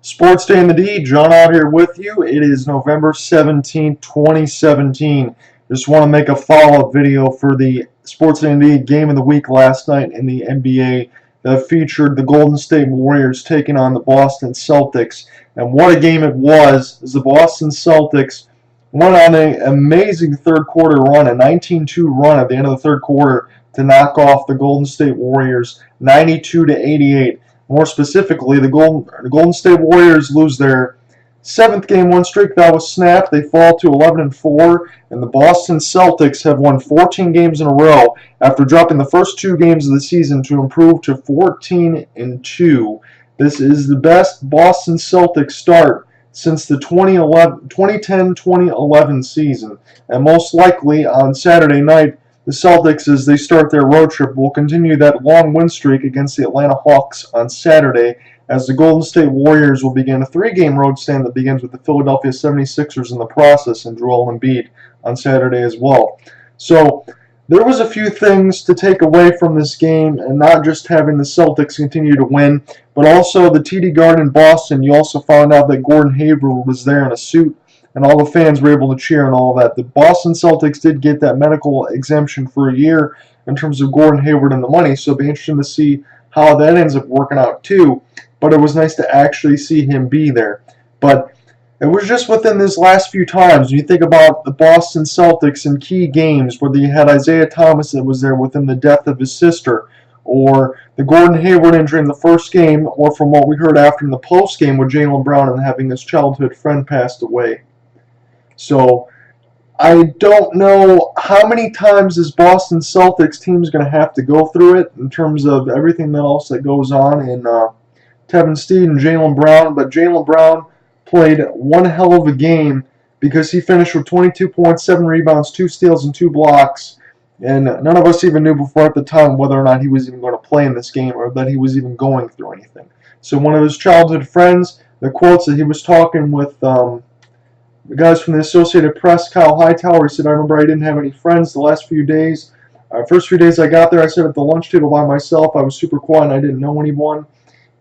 Sports Day in the D, John out here with you. It is November 17, 2017. Just want to make a follow-up video for the Sports Day in the D game of the week last night in the NBA that featured the Golden State Warriors taking on the Boston Celtics. And what a game it was, as the Boston Celtics went on an amazing third quarter run, a 19-2 run at the end of the third quarter to knock off the Golden State Warriors 92-88. More specifically, the Golden State Warriors lose their seventh game win streak that was snapped. They fall to 11-4, and the Boston Celtics have won 14 games in a row after dropping the first two games of the season to improve to 14-2. This is the best Boston Celtics start since the 2010-2011 season, and most likely on Saturday night, the Celtics, as they start their road trip, will continue that long win streak against the Atlanta Hawks on Saturday, as the Golden State Warriors will begin a three-game road stand that begins with the Philadelphia 76ers in the process and Joel Embiid on Saturday as well. So there was a few things to take away from this game, and not just having the Celtics continue to win, but also the TD Garden in Boston. You also found out that Gordon Hayward was there in a suit, and all the fans were able to cheer and all that. The Boston Celtics did get that medical exemption for a year in terms of Gordon Hayward and the money, so it'll be interesting to see how that ends up working out too. But it was nice to actually see him be there. But it was just within these last few times, when you think about the Boston Celtics in key games, whether you had Isaiah Thomas that was there within the death of his sister, or the Gordon Hayward injury in the first game, or from what we heard after in the post game with Jaylen Brown and having his childhood friend passed away. So I don't know how many times this Boston Celtics team is going to have to go through it in terms of everything else that goes on in Tevin Steed and Jaylen Brown. But Jaylen Brown played one hell of a game because he finished with 22 points, 7 rebounds, 2 steals, and 2 blocks. And none of us even knew before at the time whether or not he was even going to play in this game or that he was even going through anything. So one of his childhood friends, the quotes that he was talking with the guys from the Associated Press, Kyle Hightower, he said, "I remember I didn't have any friends the last few days. First few days I got there, I sat at the lunch table by myself. I was super quiet and I didn't know anyone.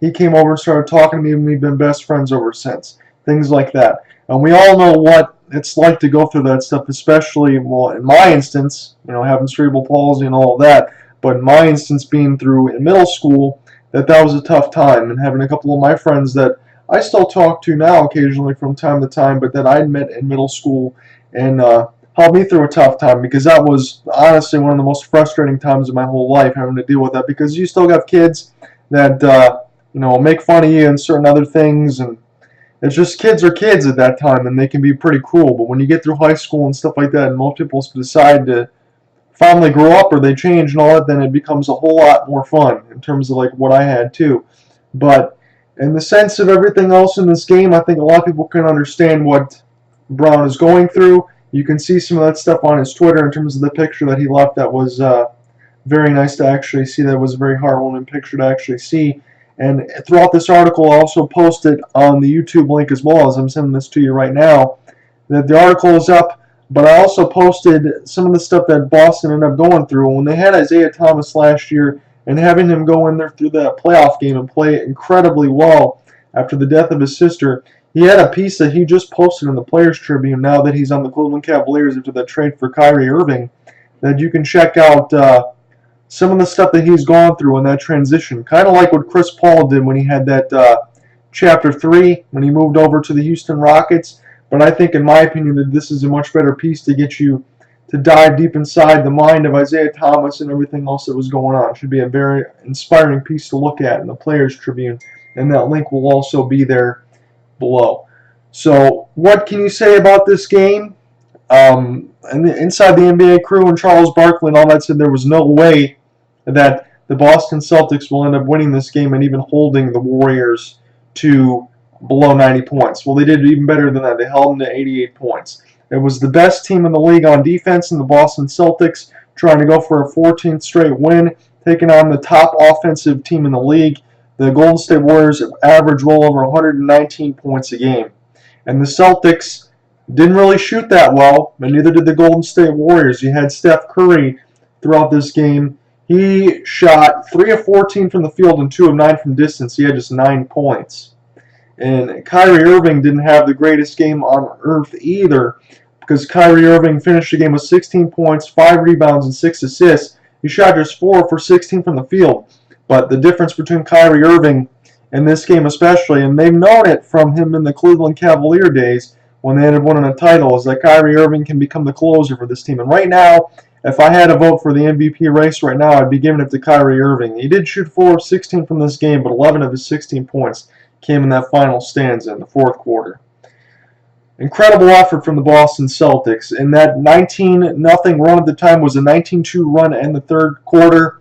He came over and started talking to me, and we've been best friends ever since." Things like that. And we all know what it's like to go through that stuff, especially, well, in my instance, having cerebral palsy and all of that. But in my instance, being through in middle school, that was a tough time. And having a couple of my friends that I still talk to now occasionally from time to time, but that I'd met in middle school and helped me through a tough time, because that was honestly one of the most frustrating times of my whole life, having to deal with that, because you still got kids that make fun of you and certain other things, and it's just kids are kids at that time, and they can be pretty cruel. But when you get through high school and stuff like that, and most people decide to finally grow up or they change and all that, then it becomes a whole lot more fun in terms of like what I had too. But in the sense of everything else in this game, I think a lot of people can understand what Brown is going through. You can see some of that stuff on his Twitter in terms of the picture that he left. That was very nice to actually see. That was a very heartwarming picture to actually see. And throughout this article, I also posted on the YouTube link as well, as I'm sending this to you right now, that the article is up. But I also posted some of the stuff that Boston ended up going through. When they had Isaiah Thomas last year, and having him go in there through that playoff game and play incredibly well after the death of his sister, he had a piece that he just posted in the Players Tribune now that he's on the Cleveland Cavaliers after that trade for Kyrie Irving, that you can check out some of the stuff that he's gone through in that transition. Kind of like what Chris Paul did when he had that Chapter 3, when he moved over to the Houston Rockets. But I think, in my opinion, that this is a much better piece to get you to dive deep inside the mind of Isaiah Thomas and everything else that was going on. It should be a very inspiring piece to look at in the Players Tribune, and that link will also be there below. So what can you say about this game? And inside the NBA crew and Charles Barkley and all that said there was no way that the Boston Celtics will end up winning this game and even holding the Warriors to below 90 points. Well, they did even better than that. They held them to 88 points. It was the best team in the league on defense in the Boston Celtics, trying to go for a 14th straight win, taking on the top offensive team in the league. The Golden State Warriors averaged well over 119 points a game. And the Celtics didn't really shoot that well, but neither did the Golden State Warriors. You had Steph Curry throughout this game. He shot 3 of 14 from the field and 2 of 9 from distance. He had just 9 points. And Kyrie Irving didn't have the greatest game on earth either, because Kyrie Irving finished the game with 16 points, 5 rebounds, and 6 assists. He shot just 4 for 16 from the field. But the difference between Kyrie Irving in this game especially, and they've known it from him in the Cleveland Cavalier days when they ended up winning a title, is that Kyrie Irving can become the closer for this team. And right now, if I had to vote for the MVP race right now, I'd be giving it to Kyrie Irving. He did shoot 4 of 16 from this game, but 11 of his 16 points came in that final stanza in the fourth quarter. Incredible effort from the Boston Celtics. And that 19-0 run at the time was a 19-2 run in the third quarter.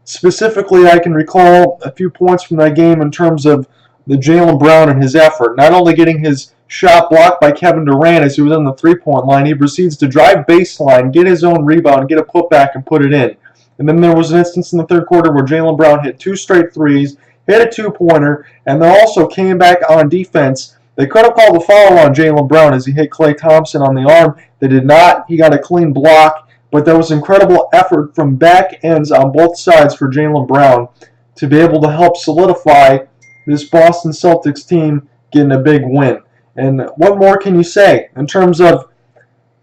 Specifically, I can recall a few points from that game in terms of the Jaylen Brown and his effort. Not only getting his shot blocked by Kevin Durant as he was on the three-point line, he proceeds to drive baseline, get his own rebound, get a putback, and put it in. And then there was an instance in the third quarter where Jaylen Brown hit 2 straight threes, hit a 2-pointer, and they also came back on defense. They could have called a foul on Jaylen Brown as he hit Klay Thompson on the arm. They did not. He got a clean block. But there was incredible effort from back ends on both sides for Jaylen Brown to be able to help solidify this Boston Celtics team getting a big win. And what more can you say in terms of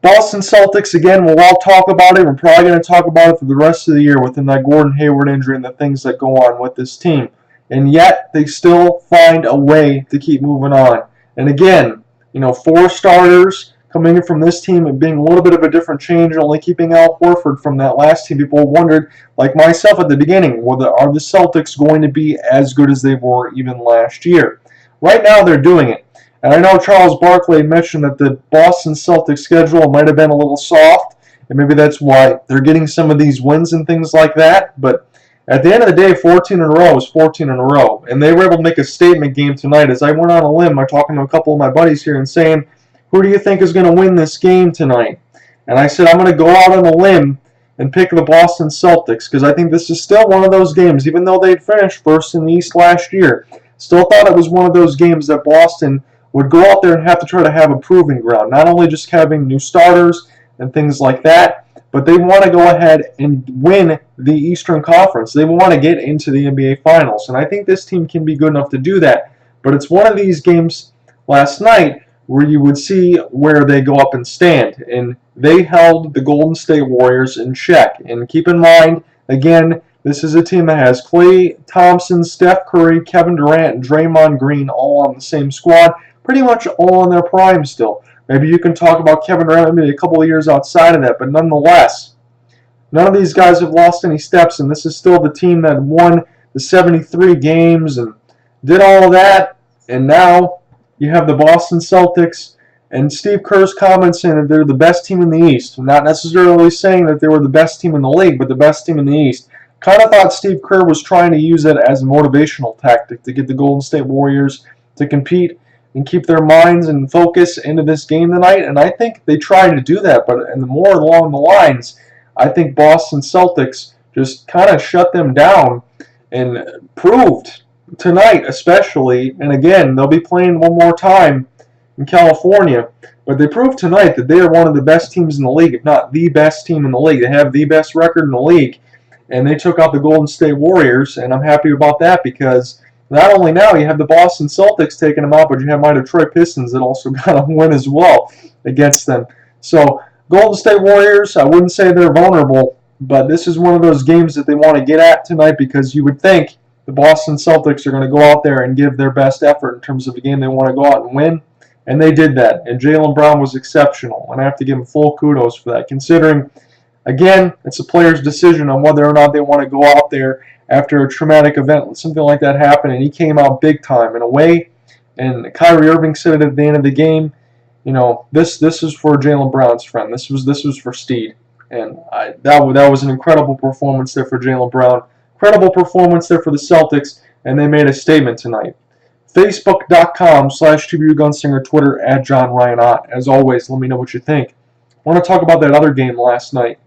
Boston Celtics? Again, we'll all talk about it. We're probably going to talk about it for the rest of the year within that Gordon Hayward injury and the things that go on with this team. And yet, they still find a way to keep moving on. And again, 4 starters coming in from this team and being a little bit of a different change, only keeping Al Horford from that last team. People wondered, like myself at the beginning, are the Celtics going to be as good as they were even last year? Right now, they're doing it. And I know Charles Barkley mentioned that the Boston Celtics schedule might have been a little soft, and maybe that's why they're getting some of these wins and things like that. But at the end of the day, 14 in a row is 14 in a row. And they were able to make a statement game tonight. As I went on a limb, I'm talking to a couple of my buddies here and saying, who do you think is going to win this game tonight? And I said, I'm going to go out on a limb and pick the Boston Celtics, because I think this is still one of those games, even though they'd finished first in the East last year, still thought it was one of those games that Boston would go out there and have to try to have a proving ground, not only just having new starters and things like that, but they want to go ahead and win the Eastern Conference. They want to get into the NBA Finals, and I think this team can be good enough to do that. But it's one of these games last night where you would see where they go up and stand. And they held the Golden State Warriors in check. And keep in mind, again, this is a team that has Klay Thompson, Steph Curry, Kevin Durant, and Draymond Green all on the same squad, pretty much all in their prime still. Maybe you can talk about Kevin Durant maybe a couple of years outside of that, but nonetheless, none of these guys have lost any steps, and this is still the team that won the 73 games and did all of that, and now you have the Boston Celtics, and Steve Kerr's comments saying that they're the best team in the East. Not necessarily saying that they were the best team in the league, but the best team in the East. Kind of thought Steve Kerr was trying to use it as a motivational tactic to get the Golden State Warriors to compete and keep their minds and focus into this game tonight. And I think they tried to do that, but and the more along the lines, I think Boston Celtics just kind of shut them down and proved tonight especially, and again, they'll be playing one more time in California, but they proved tonight that they are one of the best teams in the league, if not the best team in the league. They have the best record in the league, and they took out the Golden State Warriors, and I'm happy about that because not only now you have the Boston Celtics taking them out, but you have my Detroit Pistons that also got a win as well against them. So Golden State Warriors, I wouldn't say they're vulnerable, but this is one of those games that they want to get at tonight, because you would think the Boston Celtics are going to go out there and give their best effort in terms of a game they want to go out and win, and they did that. And Jaylen Brown was exceptional, and I have to give him full kudos for that, considering, again, it's a player's decision on whether or not they want to go out there after a traumatic event, something like that happened, and he came out big time in a way. And Kyrie Irving said it at the end of the game, this is for Jaylen Brown's friend. This was for Steed, and that was an incredible performance there for Jaylen Brown. Incredible performance there for the Celtics, and they made a statement tonight. Facebook.com/TBUGunslinger, Twitter @JohnRyanOtt. As always, let me know what you think. I want to talk about that other game last night.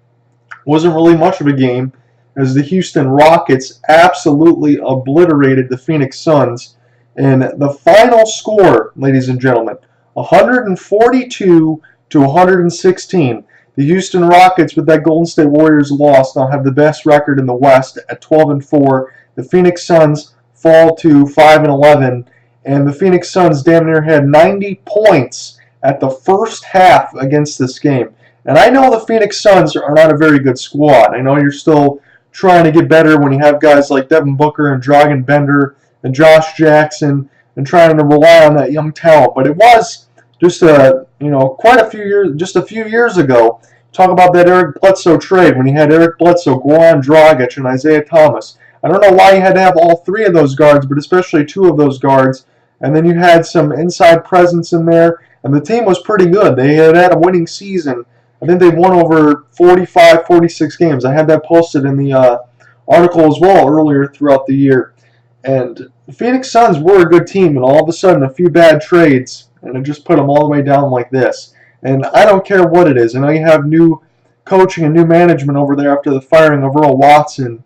Wasn't really much of a game, as the Houston Rockets absolutely obliterated the Phoenix Suns. And the final score, ladies and gentlemen, 142-116. The Houston Rockets, with that Golden State Warriors loss, now have the best record in the West at 12-4. The Phoenix Suns fall to 5-11, and the Phoenix Suns damn near had 90 points at the first half against this game. And I know the Phoenix Suns are not a very good squad. I know you're still trying to get better when you have guys like Devin Booker and Dragan Bender and Josh Jackson and trying to rely on that young talent. But it was just a few years ago. Talk about that Eric Bledsoe trade when you had Eric Bledsoe, Goran Dragic, and Isaiah Thomas. I don't know why you had to have all three of those guards, but especially two of those guards. And then you had some inside presence in there, and the team was pretty good. They had a winning season. I think they won over 45, 46 games. I had that posted in the article as well earlier throughout the year. And the Phoenix Suns were a good team, and all of a sudden a few bad trades, and it just put them all the way down like this. And I don't care what it is. I know you have new coaching and new management over there after the firing of Earl Watson,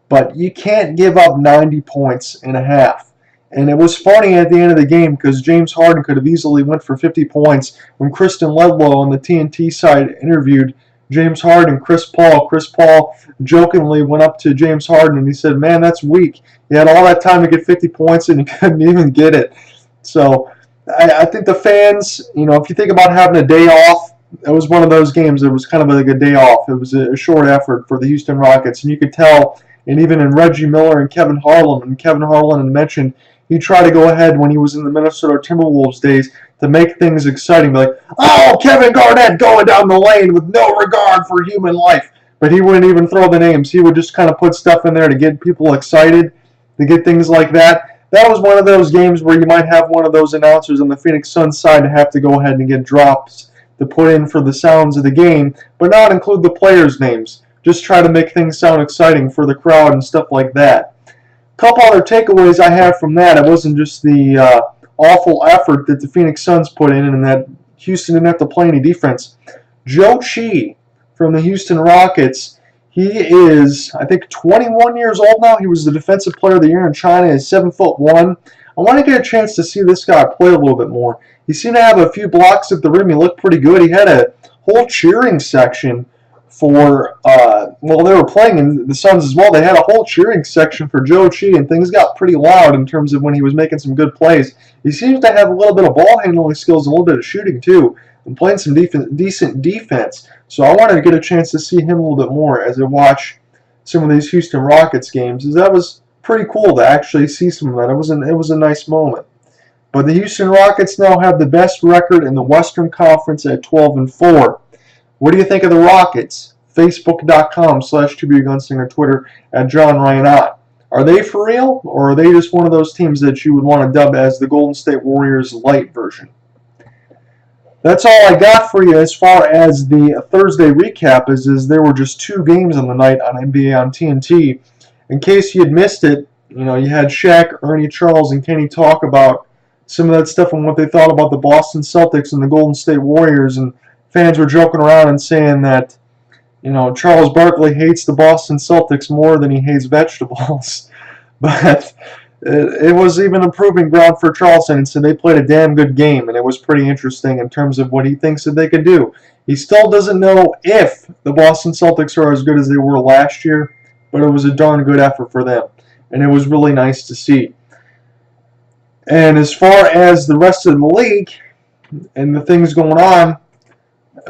but you can't give up 90 points in a half. And it was funny at the end of the game because James Harden could have easily went for 50 points when Kristen Ledlow on the TNT side interviewed James Harden, Chris Paul. Chris Paul jokingly went up to James Harden and he said, "Man, that's weak. You had all that time to get 50 points and you couldn't even get it." So I think the fans, if you think about having a day off, it was one of those games. It was kind of like a day off. It was a short effort for the Houston Rockets, and you could tell. And even in Reggie Miller and Kevin Harlan had mentioned he tried to go ahead when he was in the Minnesota Timberwolves days to make things exciting. Like, oh, Kevin Garnett going down the lane with no regard for human life. But he wouldn't even throw the names. He would just kind of put stuff in there to get people excited, to get things like that. That was one of those games where you might have one of those announcers on the Phoenix Suns side to have to go ahead and get drops to put in for the sounds of the game, but not include the players' names. Just try to make things sound exciting for the crowd and stuff like that. A couple other takeaways I have from that. It wasn't just the awful effort that the Phoenix Suns put in and that Houston didn't have to play any defense. Joe Chi from the Houston Rockets, he is, I think, 21 years old now. He was the Defensive Player of the Year in China. He's 7'1". I want to get a chance to see this guy play a little bit more. He seemed to have a few blocks at the rim. He looked pretty good. He had a whole cheering section for, they were playing in the Suns as well. They had a whole cheering section for Joe Chi, and things got pretty loud in terms of when he was making some good plays. He seems to have a little bit of ball handling skills, a little bit of shooting too, and playing some decent defense. So I wanted to get a chance to see him a little bit more as I watch some of these Houston Rockets games. That was pretty cool to actually see some of that. It was a nice moment. But the Houston Rockets now have the best record in the Western Conference at 12-4. What do you think of the Rockets? Facebook.com/ToBeAGunslinger, Twitter @JohnRyanOtt. Are they for real, or are they just one of those teams that you would want to dub as the Golden State Warriors light version? That's all I got for you as far as the Thursday recap is there were just two games on the night on NBA on TNT. In case you had missed it, you had Shaq, Ernie, Charles, and Kenny talk about some of that stuff and what they thought about the Boston Celtics and the Golden State Warriors, and fans were joking around and saying that, Charles Barkley hates the Boston Celtics more than he hates vegetables. But it was even a proving ground for Charles, and so they played a damn good game, and it was pretty interesting in terms of what he thinks that they could do. He still doesn't know if the Boston Celtics are as good as they were last year, but it was a darn good effort for them, and it was really nice to see. And as far as the rest of the league and the things going on,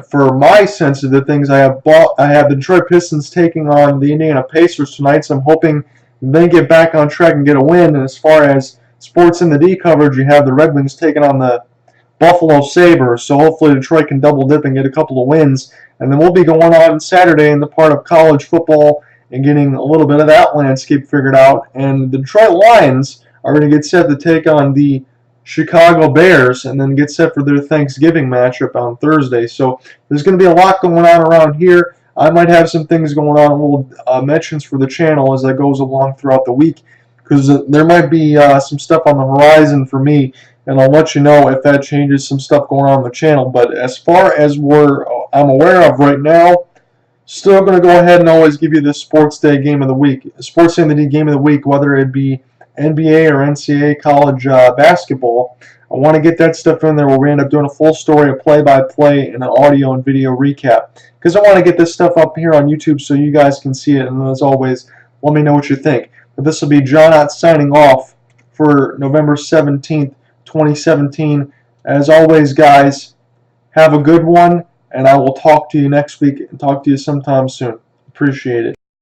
for my sense of the things, I have the Detroit Pistons taking on the Indiana Pacers tonight, so I'm hoping they get back on track and get a win. And as far as Sports in the D coverage, you have the Red Wings taking on the Buffalo Sabres, so hopefully Detroit can double dip and get a couple of wins. And then we'll be going on Saturday in the part of college football and getting a little bit of that landscape figured out. And the Detroit Lions are going to get set to take on the Chicago Bears and then get set for their Thanksgiving matchup on Thursday. So there's going to be a lot going on around here. I might have some things going on, little mentions for the channel as that goes along throughout the week, because there might be some stuff on the horizon for me, and I'll let you know if that changes some stuff going on the channel. But as far as I'm aware of right now, still going to go ahead and always give you the Sports Day Game of the Week, Sports Day Game of the Week, whether it be NBA or NCAA college basketball. I want to get that stuff in there where we end up doing a full story, a play-by-play, and an audio and video recap, because I want to get this stuff up here on YouTube so you guys can see it. And as always, let me know what you think. But this will be John Ott signing off for November 17th, 2017. As always, guys, have a good one, and I will talk to you next week and talk to you sometime soon. Appreciate it.